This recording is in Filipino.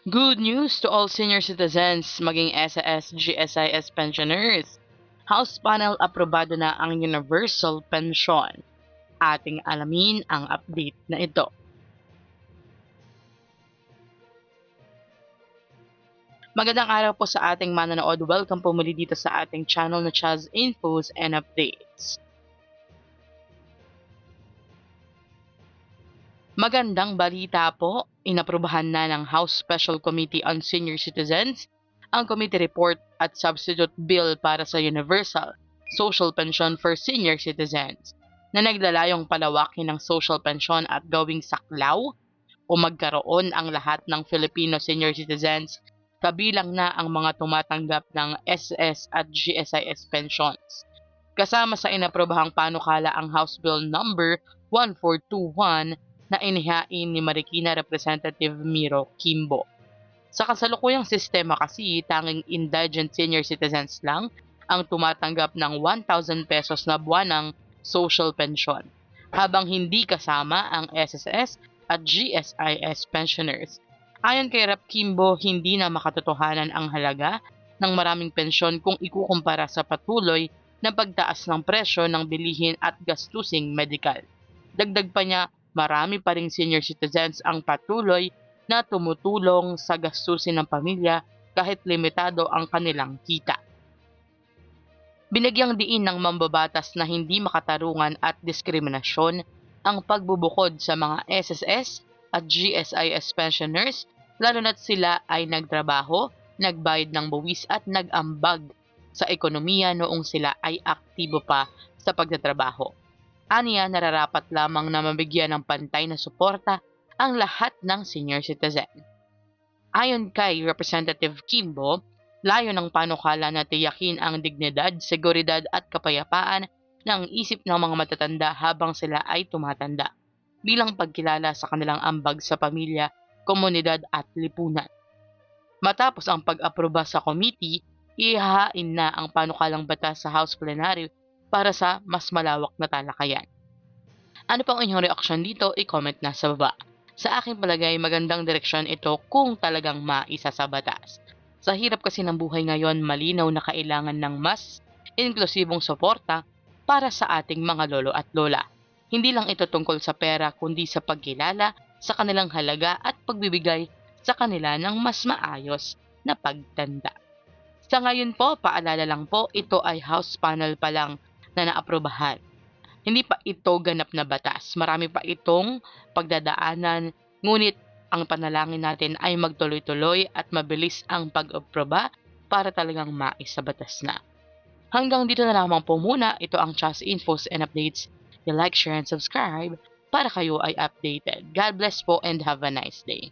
Good news to all senior citizens maging SAS, GSIS pensioners. House panel aprobado na ang Universal Pension. Ating alamin ang update na ito. Magandang araw po sa ating manonood. Welcome po muli dito sa ating channel na Chaz Infos and Updates. Magandang balita po, inaprubahan na ng House Special Committee on Senior Citizens ang committee report at substitute bill para sa Universal Social Pension for Senior Citizens na naglalayong palawakin ng social pension at gawing saklaw o magkaroon ang lahat ng Filipino senior citizens kabilang na ang mga tumatanggap ng SS at GSIS pensions. Kasama sa inaprobahang panukala ang House Bill number 1421 na inihain ni Marikina Representative Miro Kimbo. Sa kasalukuyang sistema kasi, tanging indigent senior citizens lang ang tumatanggap ng 1,000 pesos na buwanang social pension, habang hindi kasama ang SSS at GSIS pensioners. Ayon kay Rep. Kimbo, hindi na makatotohanan ang halaga ng maraming pensyon kung ikukumpara sa patuloy na pagtaas ng presyo ng bilihin at gastusing medikal. Dagdag pa niya, marami pa ring senior citizens ang patuloy na tumutulong sa gastusin ng pamilya kahit limitado ang kanilang kita. Binigyang diin ng mambabatas na hindi makatarungan at diskriminasyon ang pagbubukod sa mga SSS at GSIS pensioners lalo na't sila ay nagtrabaho, nagbayad ng buwis at nag-ambag sa ekonomiya noong sila ay aktibo pa sa pagtatrabaho. Aniya, nararapat lamang na mabigyan ng pantay na suporta ang lahat ng senior citizen. Ayon kay Representative Kimbo, layo ng panukala na tiyakin ang dignidad, seguridad at kapayapaan ng isip ng mga matatanda habang sila ay tumatanda, bilang pagkilala sa kanilang ambag sa pamilya, komunidad at lipunan. Matapos ang pag-aproba sa committee, ihahain na ang panukalang batas sa House Plenary para sa mas malawak na talakayan. Ano pang inyong reaksyon dito? I-comment na sa baba. Sa aking palagay, magandang direksyon ito kung talagang maisa sa batas. Sa hirap kasi ng buhay ngayon, malinaw na kailangan ng mas inklusibong suporta para sa ating mga lolo at lola. Hindi lang ito tungkol sa pera kundi sa pagkilala sa kanilang halaga at pagbibigay sa kanila ng mas maayos na pagtanda. Sa ngayon po, paalala lang po, ito ay House panel pa lang na naaprubahan. Hindi pa ito ganap na batas. Marami pa itong pagdadaanan, ngunit ang panalangin natin ay magtuloy-tuloy at mabilis ang pag-aproba para talagang maisa batas na. Hanggang dito na lamang po muna, ito ang Chaz Infos and Updates. I-like, share, and subscribe para kayo ay updated. God bless po and have a nice day.